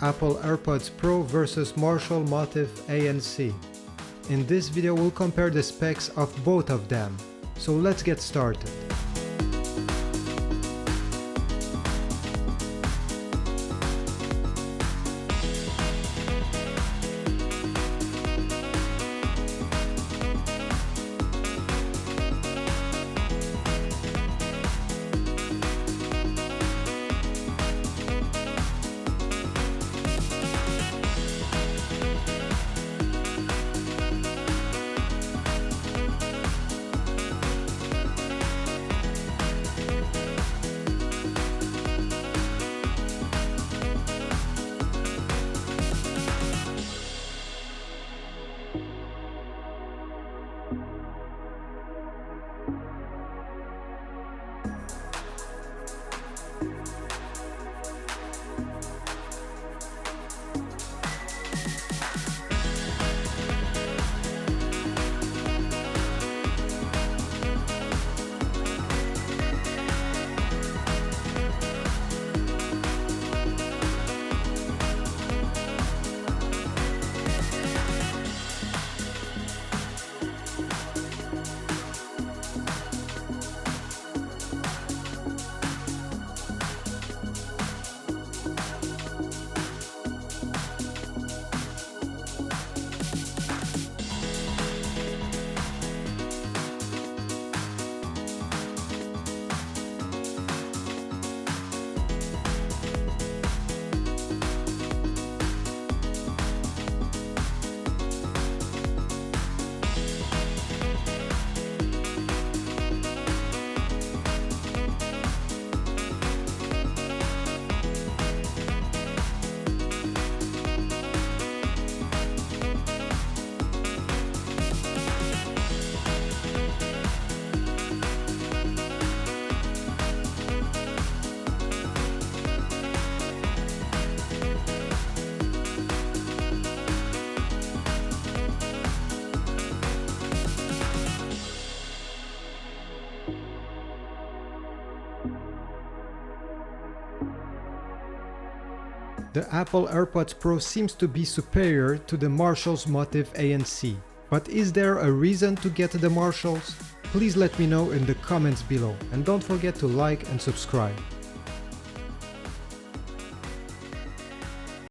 Apple AirPods Pro versus Marshall Motif ANC. In this video we'll compare the specs of both of them, so let's get started. The Apple AirPods Pro seems to be superior to the Marshall's Motif ANC. But is there a reason to get the Marshalls? Please let me know in the comments below, and don't forget to like and subscribe.